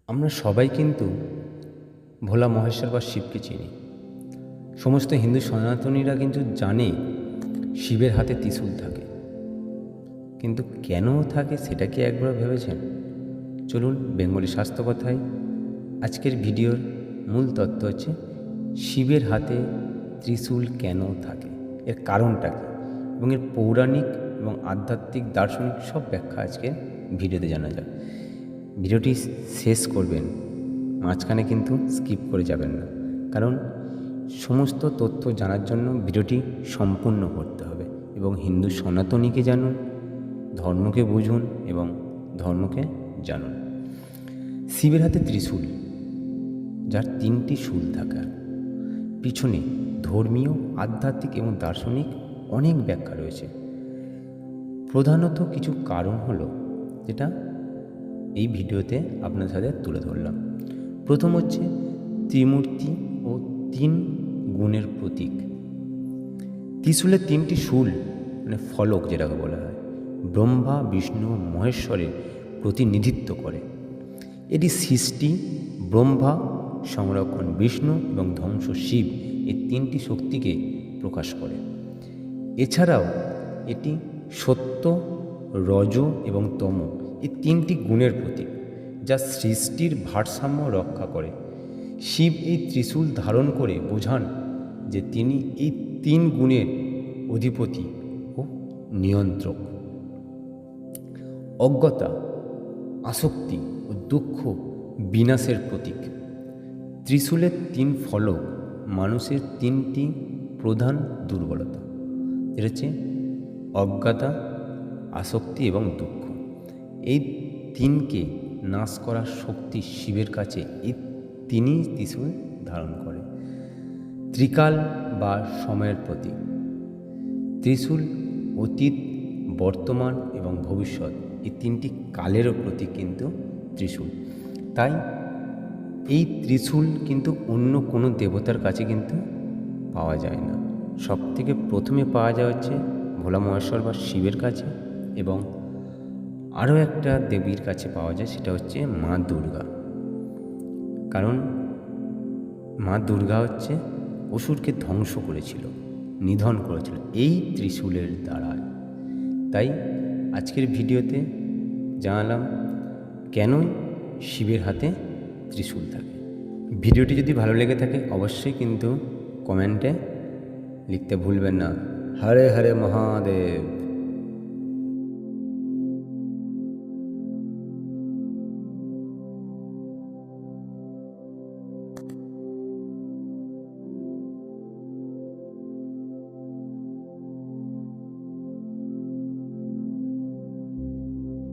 আমরা সবাই কিন্তু ভোলা মহেশ্বর বা শিবকে চিনি। সমস্ত হিন্দু সনাতনীরা কিন্তু জানে শিবের হাতে ত্রিশূল থাকে, কিন্তু কেন থাকে সেটা কি একবার ভেবেছেন? চলুন বেঙ্গলি স্বাস্থ্য কথায় আজকের ভিডিওর মূল তত্ত্ব হচ্ছে শিবের হাতে ত্রিশূল কেন থাকে, এর কারণটা কী এবং এর পৌরাণিক এবং আধ্যাত্মিক দার্শনিক সব ব্যাখ্যা আজকে ভিডিওতে জানা যাক। ভিডিওটি শেষ করবেন, মাঝখানে কিন্তু স্কিপ করে যাবেন না, কারণ সমস্ত তথ্য জানার জন্য ভিডিওটি সম্পূর্ণ করতে হবে এবং হিন্দু সনাতনীকে জানুন, ধর্মকে বুঝুন এবং ধর্মকে জানুন। শিবের হাতে ত্রিশূল, যার তিনটি শূল থাকা, পিছনে ধর্মীয়, আধ্যাত্মিক এবং দার্শনিক অনেক ব্যাখ্যা রয়েছে। প্রধানত কিছু কারণ হলো যেটা এই ভিডিওতে আপনার সাথে তুলে ধরলাম। প্রথম হচ্ছে ত্রিমূর্তি ও তিন গুণের প্রতীক। ত্রিশূলের তিনটি শূল মানে ফলক যেটাকে বলা হয়, ব্রহ্মা, বিষ্ণু, মহেশ্বরের প্রতিনিধিত্ব করে। এটি সৃষ্টি ব্রহ্মা, সংরক্ষণ বিষ্ণু এবং ধ্বংস শিব, এই তিনটি শক্তিকে প্রকাশ করে। এছাড়াও এটি সত্য, রজ এবং তম, এই তিনটি গুণের প্রতীক, যা সৃষ্টির ভারসাম্য রক্ষা করে। শিব এই ত্রিশূল ধারণ করে বোঝান যে তিনি এই তিন গুণের অধিপতি ও নিয়ন্ত্রক। অজ্ঞতা, আসক্তি ও দুঃখ বিনাশের প্রতীক। ত্রিশূলের তিন ফলক মানুষের তিনটি প্রধান দুর্বলতা, যেটা হচ্ছে অজ্ঞতা, আসক্তি এবং দুঃখ। এই তিনকে নাশ করার শক্তি শিবের কাছে, এই তিনি ত্রিশূল ধারণ করে। ত্রিকাল বা সময়ের প্রতীক। ত্রিশূল অতীত, বর্তমান এবং ভবিষ্যৎ, এই তিনটি কালেরও প্রতীক কিন্তু ত্রিশূল। তাই এই ত্রিশূল কিন্তু অন্য কোনো দেবতার কাছে কিন্তু পাওয়া যায় না। সব থেকে প্রথমে পাওয়া যায় হচ্ছে ভোলা মহেশ্বর বা শিবের কাছে, এবং আরও একটা দেবীর কাছে পাওয়া যায়, সেটা হচ্ছে মা দুর্গা। কারণ মা দুর্গা হচ্ছে অসুরকে ধ্বংস করেছিল, নিধন করেছিল এই ত্রিশূলের দ্বারা। তাই আজকের ভিডিওতে জানালাম কেন শিবের হাতে ত্রিশূল থাকে। ভিডিওটি যদি ভালো লেগে থাকে অবশ্যই কিন্তু কমেন্টে লিখতে ভুলবেন না। হরে হরে মহাদেব।